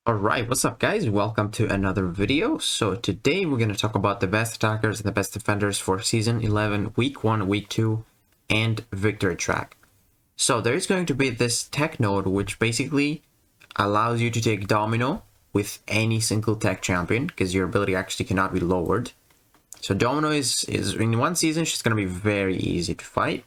Alright, what's up guys? Welcome to another video. So today we're going to talk about the best attackers and the best defenders for Season 11, Week 1, Week 2, and Victory Track. So there's going to be this tech node which basically allows you to take Domino with any single tech champion because your ability actually cannot be lowered. So Domino is in one season, she's going to be very easy to fight.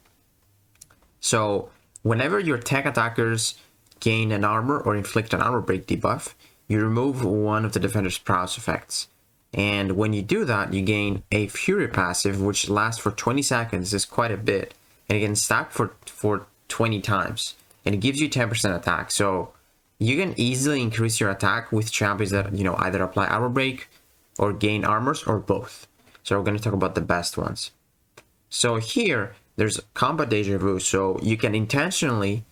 So whenever your tech attackers gain an armor or inflict an armor break debuff, you remove one of the defender's prowess effects. And when you do that, you gain a Fury passive, which lasts for 20 seconds, is quite a bit. And it can stack for 20 times. And it gives you 10% attack. So you can easily increase your attack with champions that, either apply armor break or gain armors or both. So we're going to talk about the best ones. So here, there's combat deja vu. So you can intentionally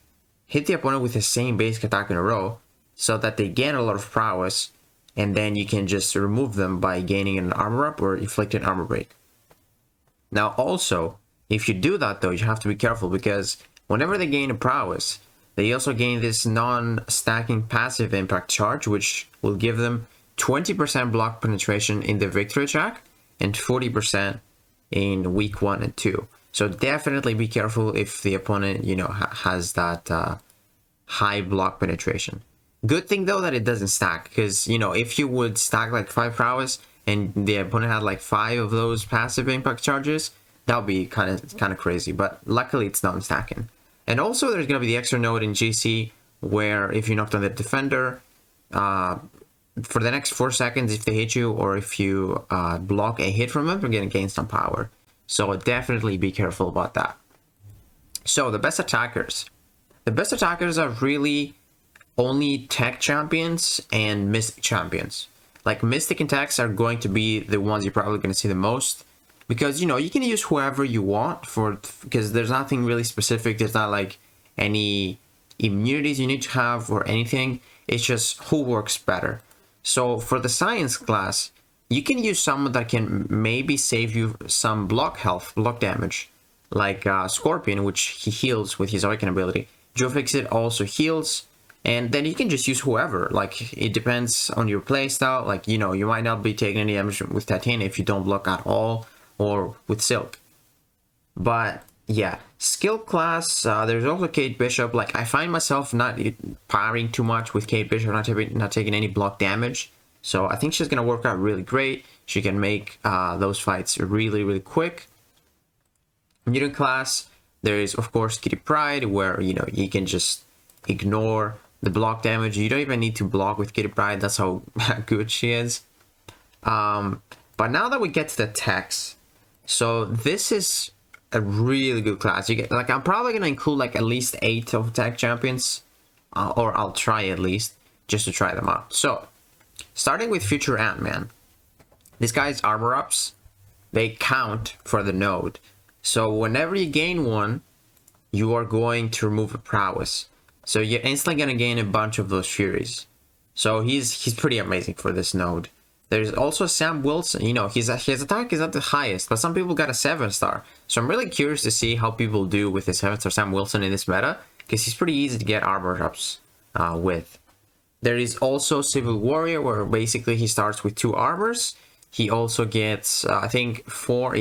hit the opponent with the same basic attack in a row so that they gain a lot of prowess, and then you can just remove them by gaining an armor up or inflicting armor break. Now also, if you do that though, you have to be careful because whenever they gain a prowess, they also gain this non-stacking passive impact charge, which will give them 20% block penetration in the victory track and 40% in week 1 and 2. So definitely be careful if the opponent, has that high block penetration. Good thing though that it doesn't stack, because if you would stack like 5 prowess and the opponent had like 5 of those passive impact charges, that would be kind of crazy. But luckily it's not stacking. And also there's gonna be the extra node in GC where if you knocked on the defender, for the next 4 seconds, if they hit you or if you block a hit from them, you're gonna gain some power. So definitely be careful about that. So the best attackers. The best attackers are really only tech champions and mystic champions. Like mystic and techs are going to be the ones you're probably going to see the most. Because, you can use whoever you want because there's nothing really specific. There's not like any immunities you need to have or anything. It's just who works better. So for the science class, you can use someone that can maybe save you some block damage, like Scorpion, which he heals with his Awaken ability. Joe Fixit also heals, and then you can just use whoever. Like, it depends on your playstyle. Like, you might not be taking any damage with Titania if you don't block at all, or with Silk. But yeah, skill class, there's also Kate Bishop. Like, I find myself not powering too much with Kate Bishop, not taking any block damage. So I think she's going to work out really great. She can make those fights really, really quick. Mutant class, there is, of course, Kitty Pryde, where, you can just ignore the block damage. You don't even need to block with Kitty Pryde. That's how good she is. But now that we get to the techs, so this is a really good class. I'm probably going to include like at least 8 of tech champions, or I'll try at least, just to try them out. So starting with Future Ant-Man. These guys' armor ups, they count for the node. So whenever you gain one, you are going to remove a prowess. So you're instantly going to gain a bunch of those Furies. So he's pretty amazing for this node. There's also Sam Wilson. His attack is at the highest, but some people got a 7-star. So I'm really curious to see how people do with the 7-star Sam Wilson in this meta, because he's pretty easy to get armor ups with. There is also Civil Warrior, where basically he starts with 2 armors. He also gets, I think, 4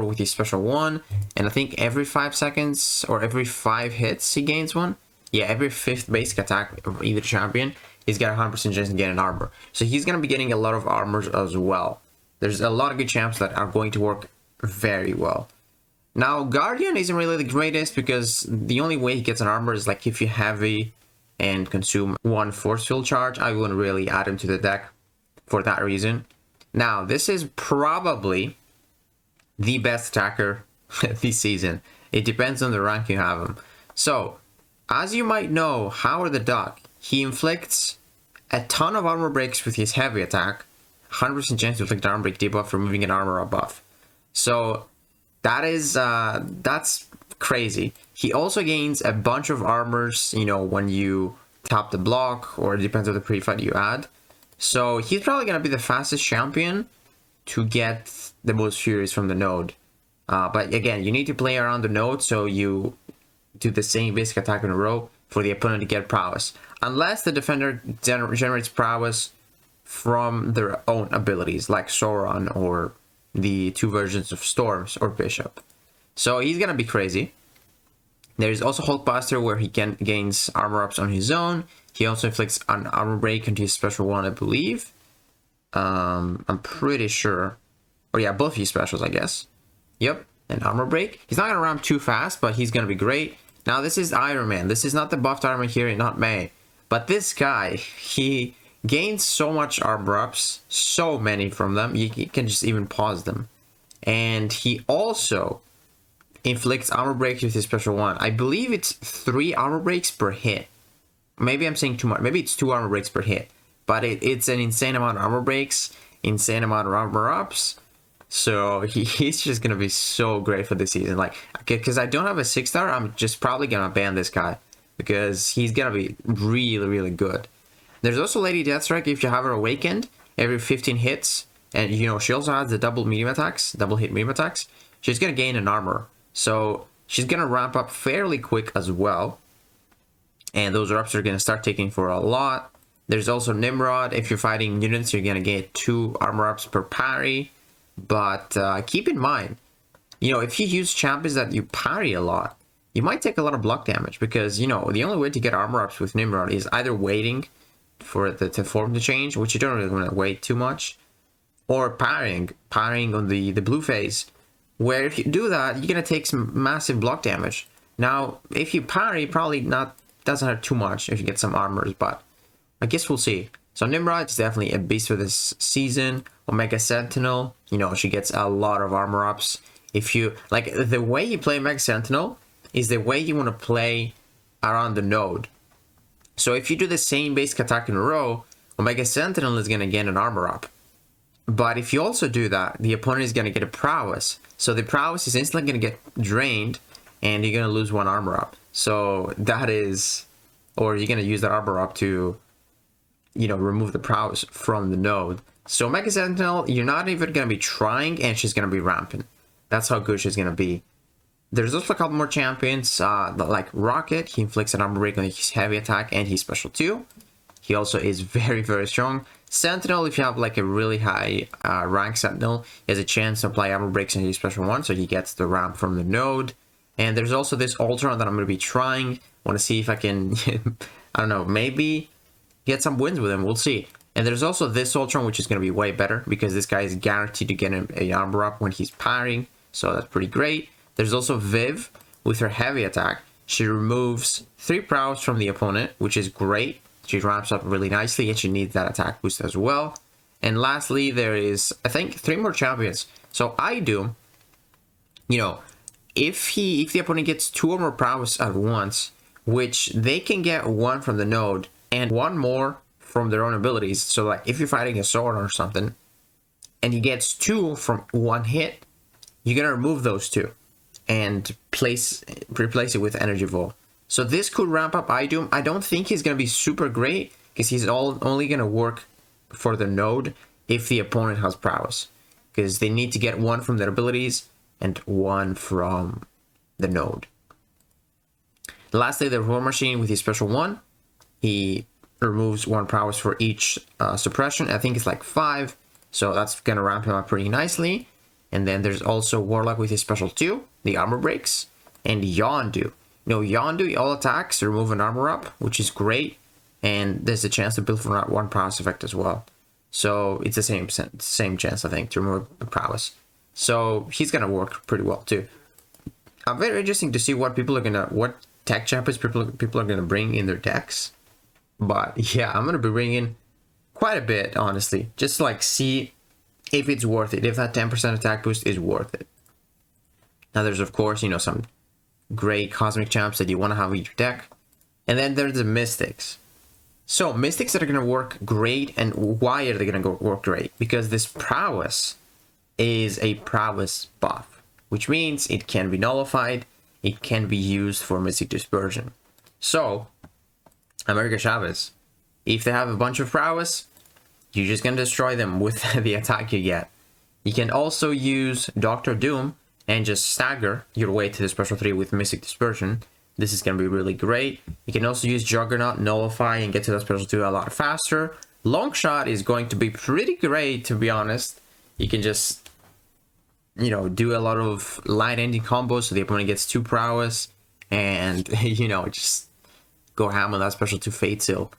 with his special one. And I think every 5 seconds or every 5 hits, he gains one. Yeah, every 5th basic attack of either champion, he's got a 100% chance to get an armor. So he's going to be getting a lot of armors as well. There's a lot of good champs that are going to work very well. Now, Guardian isn't really the greatest because the only way he gets an armor is like if you heavy and consume 1 force field charge. I wouldn't really add him to the deck for that reason. Now, this is probably the best attacker this season. It depends on the rank you have him. So, as you might know, Howard the Duck, he inflicts a ton of armor breaks with his heavy attack. 100% chance to inflict armor break debuff, removing an armor buff. So, that's crazy. He also gains a bunch of armors, when you tap the block, or it depends on the pre-fight you add. So he's probably going to be the fastest champion to get the most Furies from the node. But again, you need to play around the node, so you do the same basic attack in a row. for the opponent to get prowess, unless the defender generates prowess from their own abilities, like Sauron or the 2 versions of Storms or Bishop. So he's gonna be crazy. There's also Hulkbuster, where he gains armor ups on his own. He also inflicts an armor break into his special one, I believe. I'm pretty sure. Or yeah, both his specials, I guess. Yep, an armor break. He's not gonna ramp too fast, but he's gonna be great. Now this is Iron Man. This is not the buffed armor here, not May. But this guy, he gains so much armor ups, so many from them. You can just even pause them. And he also inflicts armor breaks with his special one. I believe it's 3 armor breaks per hit. Maybe I'm saying too much. Maybe it's 2 armor breaks per hit. But it's an insane amount of armor breaks, insane amount of armor ups. So he's just gonna be so great for this season. Like, because I don't have a 6-star, I'm just probably gonna ban this guy because he's gonna be really, really good. There's also Lady Deathstrike. If you have her awakened every 15 hits, and you know she also has the double hit medium attacks, she's gonna gain an armor. So she's gonna ramp up fairly quick as well, and those ups are gonna start taking for a lot. There's also Nimrod. If you're fighting units, you're gonna get 2 armor ups per parry. But keep in mind, you know, if you use champions that you parry a lot, you might take a lot of block damage, because, you know, the only way to get armor ups with Nimrod is either waiting for the form to change, which you don't really want to wait too much, or parrying on the blue phase, where if you do that, you're gonna take some massive block damage. Now, if you parry, probably doesn't hurt too much if you get some armors, but I guess we'll see. So Nimrod is definitely a beast for this season. Omega Sentinel, you know, she gets a lot of armor ups. If you like, the way you play Omega Sentinel is the way you want to play around the node. So if you do the same basic attack in a row, Omega Sentinel is going to get an armor up. But if you also do that, the opponent is going to get a prowess. So the prowess is instantly going to get drained, and you're going to lose 1 armor up. So that is, or you're going to use that armor up to, you know, remove the prowess from the node. So Omega Sentinel, you're not even going to be trying, and she's going to be ramping. That's how good she's going to be. There's also a couple more champions, like Rocket. He inflicts an armor break on his heavy attack and his special 2. He also is very, very strong. Sentinel, if you have like a really high rank Sentinel, he has a chance to apply armor breaks on his special 1, so he gets the ramp from the node. And there's also this Ultron that I'm going to be trying. I want to see if I can, I don't know, maybe get some wins with him. We'll see. And there's also this Ultron, which is going to be way better, because this guy is guaranteed to get an armor up when he's parrying. So that's pretty great. There's also Viv with her heavy attack. She removes 3 prowess from the opponent, which is great. She ramps up really nicely, and she needs that attack boost as well. And lastly, there is, I think, 3 more champions. So Idum, you know, if the opponent gets 2 or more prowess at once, which they can get 1 from the node and 1 more from their own abilities. So like if you're fighting a sword or something, and he gets 2 from 1 hit, you're gonna remove those 2 and replace it with Energy Volt. So this could ramp up Idum. I don't think he's gonna be super great, because he's only gonna work for the node if the opponent has prowess, because they need to get 1 from their abilities and 1 from the node. Lastly, the War Machine with his special 1, he removes 1 prowess for each suppression. I think it's like 5, so that's gonna ramp him up pretty nicely. And then there's also Warlock with his special 2, the armor breaks, and Yondu. You know, Yondu, all attacks remove an armor up, which is great, and there's a chance to build for 1 prowess effect as well. So it's the same chance, I think, to remove a prowess. So he's gonna work pretty well too. Very interesting to see what tech champions people are gonna bring in their decks. But yeah, I'm gonna be bringing quite a bit, honestly, just to like see if it's worth it, if that 10% attack boost is worth it. Now there's, of course, you know, some great cosmic champs that you want to have in your deck, and then there's the mystics. So mystics that are going to work great. And why are they going to work great? Because this prowess is a prowess buff, which means it can be nullified, it can be used for Mystic Dispersion. So America Chavez, if they have a bunch of prowess, you're just going to destroy them with the attack you get. You can also use Dr. Doom and just stagger your way to the special 3 with Mystic Dispersion. this is going to be really great. You can also use Juggernaut, Nullify, and get to that special 2 a lot faster. Long Shot is going to be pretty great, to be honest. You can just, you know, do a lot of light ending combos so the opponent gets 2 prowess, and, you know, just go ham on that special 2 Fate Seal.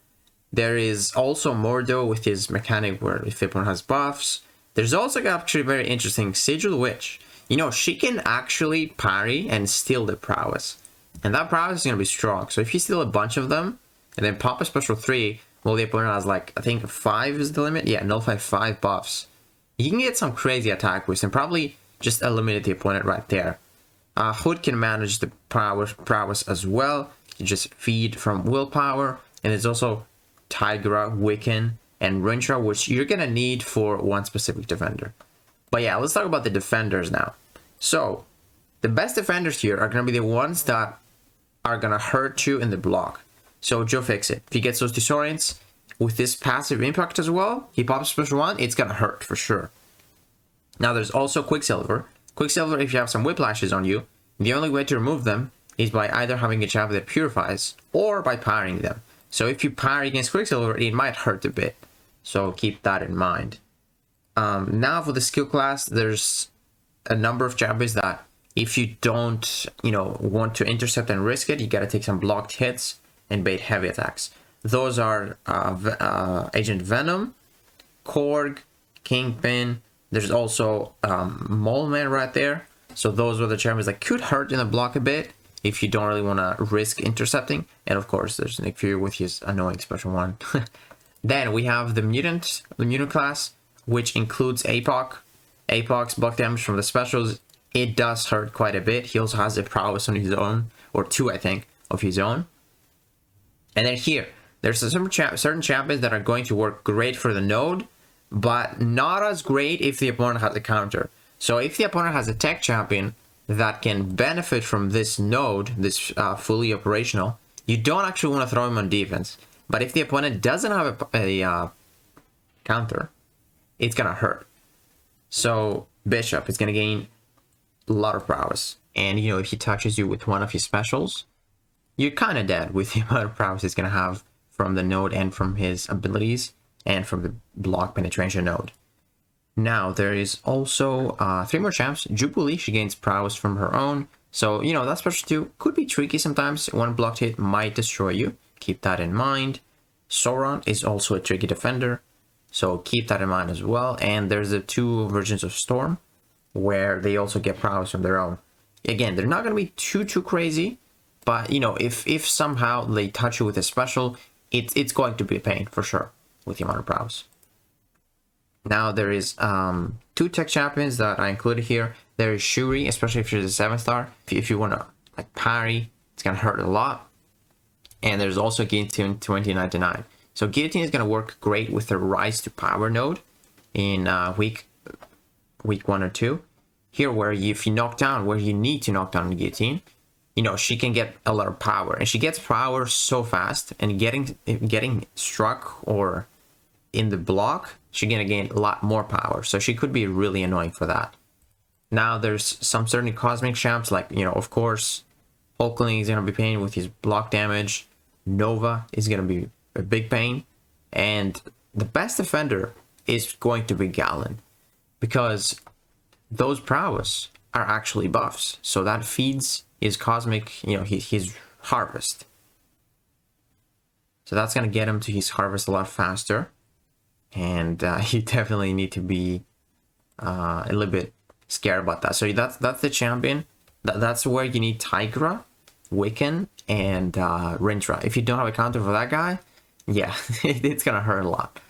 There is also Mordo with his mechanic where if the opponent has buffs. There's also actually very interesting Sigil Witch. You know, she can actually parry and steal the prowess. And that prowess is going to be strong. So if you steal a bunch of them, and then pop a special 3, well, the opponent has like, I think 5 is the limit. Yeah, nullify 5 buffs. You can get some crazy attack with and probably just eliminate the opponent right there. Hood can manage the prowess as well. You just feed from willpower. And there's also Tigra, Wiccan, and Rintra, which you're going to need for one specific defender. But yeah, let's talk about the defenders now. So, the best defenders here are going to be the ones that are going to hurt you in the block. So, Joe Fixit, if he gets those Disorients with this passive impact as well, he pops special 1, it's going to hurt for sure. Now, there's also Quicksilver. Quicksilver, if you have some Whiplashes on you, the only way to remove them is by either having a champion that purifies or by parrying them. So, if you parry against Quicksilver, it might hurt a bit. So, keep that in mind. Now for the skill class, there's a number of champions that if you don't, you know, want to intercept and risk it, you got to take some blocked hits and bait heavy attacks. Those are Agent Venom, Korg, Kingpin. There's also Mole Man right there. So those are the champions that could hurt in the block a bit if you don't really want to risk intercepting. And of course, there's Nick Fury with his annoying special 1. Then we have the mutant class, which includes Apoc. Apoc's block damage from the specials, it does hurt quite a bit. He also has a prowess on his own, or 2, I think, of his own. And then here, there's certain champions that are going to work great for the node, but not as great if the opponent has a counter. So if the opponent has a tech champion that can benefit from this node, this fully operational, you don't actually want to throw him on defense. But if the opponent doesn't have a counter, it's gonna hurt. So Bishop is gonna gain a lot of prowess, and you know, if he touches you with one of his specials, you're kind of dead with the amount of prowess he's gonna have from the node and from his abilities and from the block penetration node. Now there is also 3 more champs. Jubilee, she gains prowess from her own, so you know that special 2 could be tricky sometimes. One blocked hit might destroy you. Keep that in mind. Sauron is also a tricky defender. So keep that in mind as well. And there's the 2 versions of Storm where they also get prowess from their own. Again, they're not going to be too crazy, but you know, if somehow they touch you with a special, it's going to be a pain for sure with the amount of prowess. Now there is 2 tech champions that I included here. There is Shuri, especially if she's a 7-star. If you want to like parry, it's going to hurt a lot. And there's also Guillotine 2099. So Guillotine is going to work great with the Rise to Power node in week 1 or 2. Here, where if you knock down where you need to knock down Guillotine, you know, she can get a lot of power. And she gets power so fast, and getting struck or in the block, she's going to gain a lot more power. So she could be really annoying for that. Now, there's some certain cosmic champs, like, you know, of course, Hulkling is going to be paying with his block damage. Nova is going to be a big pain, and the best defender is going to be Galen, because those prowess are actually buffs, so that feeds his cosmic, you know, his harvest. So that's going to get him to his harvest a lot faster, and you definitely need to be a little bit scared about that. So that's the champion. That's where you need Tigra, Wiccan, and Rintra. If you don't have a counter for that guy, yeah, it's gonna hurt a lot.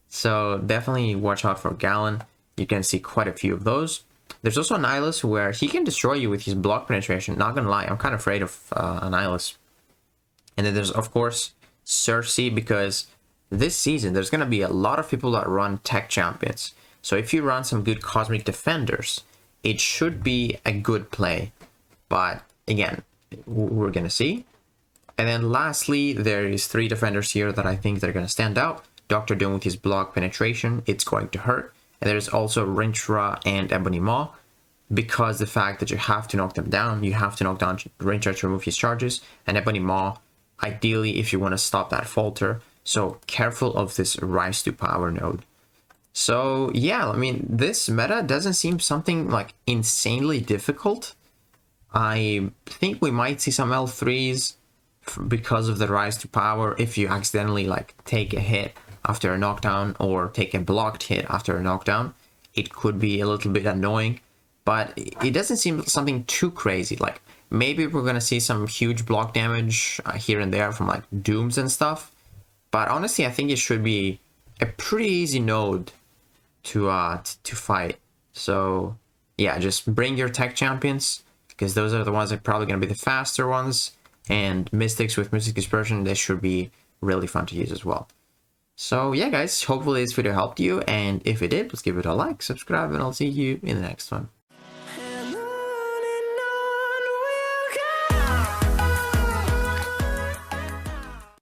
So definitely watch out for Galen. You can see quite a few of those. There's also Nihilus where he can destroy you with his block penetration. Not gonna lie, I'm kind of afraid of Nihilus. And then there's of course Cersei, because this season there's gonna be a lot of people that run tech champions. So if you run some good cosmic defenders, it should be a good play. But again, we're gonna see. And then lastly, there is 3 defenders here that I think they're going to stand out. Dr. Doom with his block penetration, it's going to hurt. And there's also Rintra and Ebony Maw. because the fact that you have to knock them down, you have to knock down Rain Charge to remove his charges, and Ebony Maw, ideally if you want to stop that falter. So careful of this Rise to Power node. So yeah, I mean, this meta doesn't seem something like insanely difficult. I think we might see some L3s because of the Rise to Power if you accidentally like take a hit after a knockdown or take a blocked hit after a knockdown. It could be a little bit annoying, but it doesn't seem something too crazy. Like maybe we're gonna see some huge block damage here and there from like Dooms and stuff, but honestly I think it should be a pretty easy node to fight. So yeah, just bring your tech champions, because those are the ones that are probably gonna be the faster ones, and Mystics with Mystic Dispersion, they should be really fun to use as well. So yeah guys, hopefully this video helped you, and if it did, please give it a like, subscribe, and I'll see you in the next one.